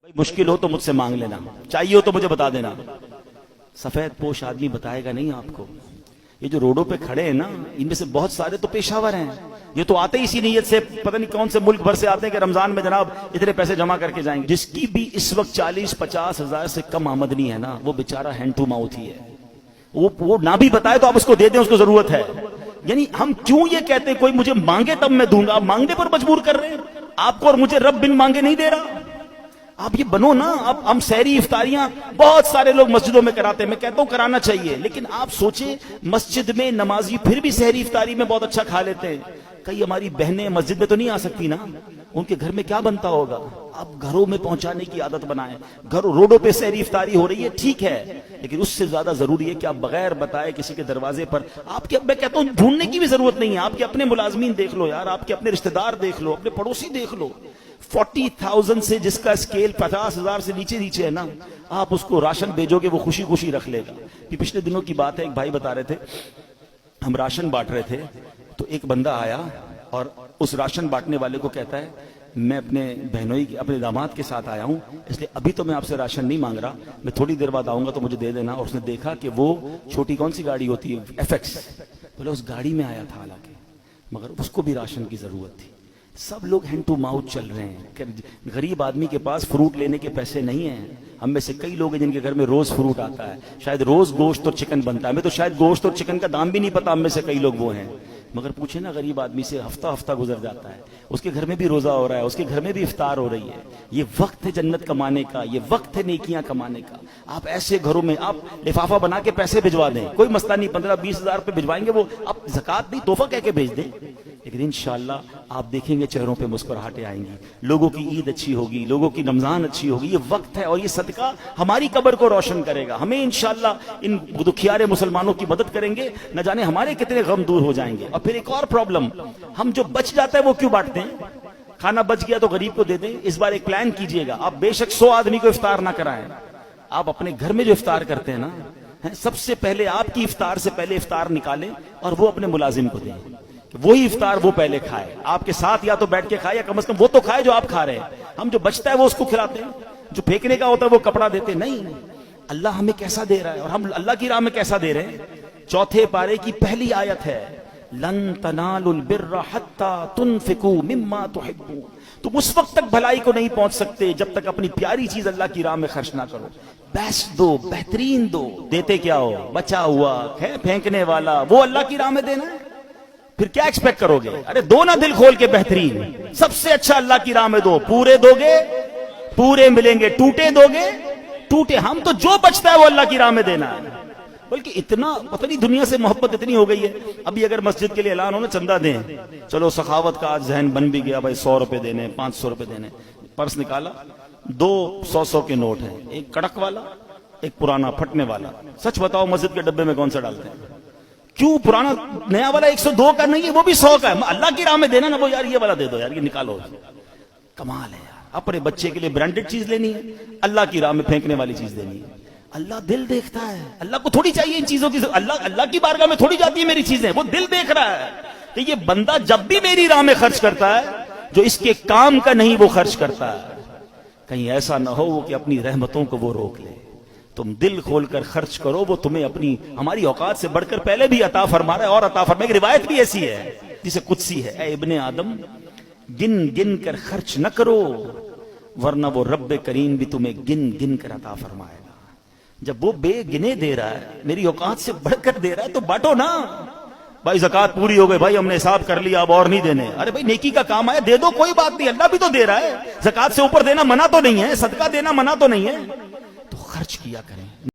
بھائی مشکل ہو تو مجھ سے مانگ لینا، چاہیے ہو تو مجھے بتا دینا۔ سفید پوش آدمی بتائے گا نہیں آپ کو۔ یہ جو روڈوں پہ کھڑے ہیں نا، ان میں سے بہت سارے تو پیشہ ور ہیں، یہ تو آتے ہی اسی نیت سے، پتہ نہیں کون سے ملک بھر سے آتے ہیں کہ رمضان میں جناب اتنے پیسے جمع کر کے جائیں گے۔ جس کی بھی اس وقت 40-50 ہزار سے کم آمدنی ہے نا، وہ بیچارہ ہینڈ ٹو ماؤتھ ہی ہے۔ وہ نہ بھی بتائے تو آپ اس کو دے دیں، اس کو ضرورت ہے۔ یعنی ہم کیوں یہ کہتے ہیں کوئی مجھے مانگے تب میں دوں گا؟ آپ مانگنے پر مجبور کر رہے ہیں آپ کو، اور مجھے رب بن مانگے نہیں دے رہا۔ آپ یہ بنو نا۔ اب ہم سحری افطاریاں بہت سارے لوگ مسجدوں میں کراتے ہیں، میں کہتا ہوں کرانا چاہیے، لیکن آپ سوچیں مسجد میں نمازی پھر بھی سحری افطاری میں بہت اچھا کھا لیتے ہیں، کئی ہماری بہنیں مسجد میں تو نہیں آ سکتی نا، ان کے گھر میں کیا بنتا ہوگا؟ آپ گھروں میں پہنچانے کی عادت بنائیں۔ گھروں روڈوں پہ سحری افطاری ہو رہی ہے، ٹھیک ہے، لیکن اس سے زیادہ ضروری ہے کہ آپ بغیر بتائے کسی کے دروازے پر، آپ کے، میں کہتا ہوں ڈھونڈنے کی بھی ضرورت نہیں ہے، آپ کے اپنے ملازمین دیکھ لو یار، آپ کے اپنے رشتہ دار دیکھ لو، اپنے پڑوسی دیکھ لو۔ 40,000 سے جس کا اسکیل 50,000 سے نیچے ہے نا، آپ اس کو راشن بھیجو گے وہ خوشی خوشی رکھ لے گا۔ یہ پچھلے دنوں کی بات ہے، ایک بھائی بتا رہے تھے ہم راشن بانٹ رہے تھے، تو ایک بندہ آیا اور اس راشن بانٹنے والے کو کہتا ہے میں اپنے بہنوئی اپنے داماد کے ساتھ آیا ہوں، اس لیے ابھی تو میں آپ سے راشن نہیں مانگ رہا، میں تھوڑی دیر بعد آؤں گا تو مجھے دے دینا۔ اور اس نے دیکھا کہ وہ چھوٹی کون سی گاڑی ہوتی ہے، FX، بولے اس گاڑی میں آیا تھا حالانکہ، مگر اس کو بھی راشن کی ضرورت تھی۔ سب لوگ ہینڈ ٹو ماؤتھ چل رہے ہیں کہ غریب آدمی کے پاس فروٹ لینے کے پیسے نہیں ہیں۔ ہم میں سے کئی لوگ ہیں جن کے گھر میں روز فروٹ آتا ہے، شاید روز گوشت اور چکن بنتا ہے، ہمیں تو شاید گوشت اور چکن کا دام بھی نہیں پتا، ہم میں سے کئی لوگ وہ ہیں، مگر پوچھیں نا غریب آدمی سے، ہفتہ گزر جاتا ہے، اس کے گھر میں بھی روزہ ہو رہا ہے، اس کے گھر میں بھی افطار ہو رہی ہے۔ یہ وقت ہے جنت کمانے کا، یہ وقت ہے نیکیاں کمانے کا۔ آپ ایسے گھروں میں آپ لفافہ بنا کے پیسے بھجوا دیں، کوئی مسئلہ نہیں، 15-20 ہزار روپے بھجوائیں گے، وہ آپ زکوٰۃ نہیں تحفہ کہہ کے بھیج دیں، لیکن انشاءاللہ آپ دیکھیں گے چہروں پہ مسکراہٹیں آئیں گی، لوگوں کی عید اچھی ہوگی، لوگوں کی رمضان اچھی ہوگی۔ یہ وقت ہے اور یہ صدقہ ہماری قبر کو روشن کرے گا، ہمیں انشاءاللہ ان دکھیارے مسلمانوں کی مدد کریں گے، نہ جانے ہمارے کتنے غم دور ہو جائیں گے۔ اور پھر ایک اور پرابلم، ہم جو بچ جاتا ہے وہ کیوں بانٹتے ہیں؟ کھانا بچ گیا تو غریب کو دے دیں۔ اس بار ایک پلان کیجئے گا، آپ بے شک 100 آدمی کو افطار نہ کرائیں، آپ اپنے گھر میں جو افطار کرتے ہیں نا، سب سے پہلے آپ کی افطار سے پہلے افطار نکالیں اور وہ اپنے ملازم کو دیں، وہی افطار وہ پہلے کھائے، آپ کے ساتھ یا تو بیٹھ کے کھائے یا کم از کم وہ تو کھائے جو آپ کھا رہے ہیں۔ ہم جو بچتا ہے وہ اس کو کھلاتے ہیں، جو پھینکنے کا ہوتا ہے وہ کپڑا دیتے نہیں۔ اللہ ہمیں کیسا دے رہا ہے اور ہم اللہ کی راہ میں کیسا دے رہے ہیں۔ 4 پارے کی پہلی آیت ہے لن تنالوا البر حتى تنفقوا مما تحبون، تم اس وقت تک بھلائی کو نہیں پہنچ سکتے جب تک اپنی پیاری چیز اللہ کی راہ میں خرچ نہ کرو۔ بیسٹ دو، بہترین دو، دیتے کیا ہو؟ بچا ہوا ہے پھینکنے والا، وہ اللہ کی راہ میں دینا ہے، پھر کیا ایکسپیکٹ کرو گے؟ ارے دو نا دل کھول کے بہترین، سب سے اچھا اللہ کی راہ میں دو، پورے دو گے پورے ملیں گے، ٹوٹے دو گے ٹوٹے۔ ہم تو جو بچتا ہے وہ اللہ کی راہ میں دینا ہے، بلکہ اتنا پتہ نہیں دنیا سے محبت اتنی ہو گئی ہے۔ ابھی اگر مسجد کے لیے اعلان ہو نا چندہ دیں، چلو سخاوت کا آج ذہن بن بھی گیا، بھائی 100 روپے دینے، 500 روپے دینے، پرس نکالا، 2 100 کے نوٹ ہیں، ایک کڑک والا ایک پرانا پھٹنے والا۔ سچ بتاؤ مسجد کے ڈبے میں کون سا ڈالتے ہیں؟ کیوں پرانا؟ نیا والا 102 کا نہیں ہے، وہ بھی 100 کا ہے، اللہ کی راہ میں دینا نا، وہ یار یہ والا دے دو یار، یہ نکالو۔ کمال ہے یار، اپنے بچے کے لیے برانڈڈ چیز لینی ہے، اللہ کی راہ میں پھینکنے والی چیز لینی ہے۔ اللہ دل دیکھتا ہے، اللہ کو تھوڑی چاہیے ان چیزوں کی، اللہ کی بارگاہ میں تھوڑی جاتی ہے میری چیزیں، وہ دل دیکھ رہا ہے کہ یہ بندہ جب بھی میری راہ میں خرچ کرتا ہے جو اس کے کام کا نہیں وہ خرچ کرتا ہے، کہیں ایسا نہ ہو وہ کہ اپنی رحمتوں کو وہ روک لے۔ تم دل کھول کر خرچ کرو، وہ تمہیں اپنی ہماری اوقات سے بڑھ کر پہلے بھی عطا فرما رہا ہے، اور عطا فرما۔ ایک روایت بھی ایسی ہے جسے قدسی ہے، اے ابن آدم گن گن کر خرچ نہ کرو ورنہ وہ رب کریم بھی تمہیں گن گن کر عطا فرمائے گا۔ جب وہ بے گنے دے رہا ہے، میری اوقات سے بڑھ کر دے رہا ہے، تو بانٹو نا۔ بھائی زکوٰۃ پوری ہو گئی، بھائی ہم نے حساب کر لیا اب اور نہیں دینے، ارے بھائی نیکی کا کام آیا دے دو، کوئی بات نہیں، اللہ بھی تو دے رہا ہے، زکوٰۃ سے اوپر دینا منع تو نہیں ہے، صدقہ دینا منع تو نہیں ہے، تو خرچ کیا کریں۔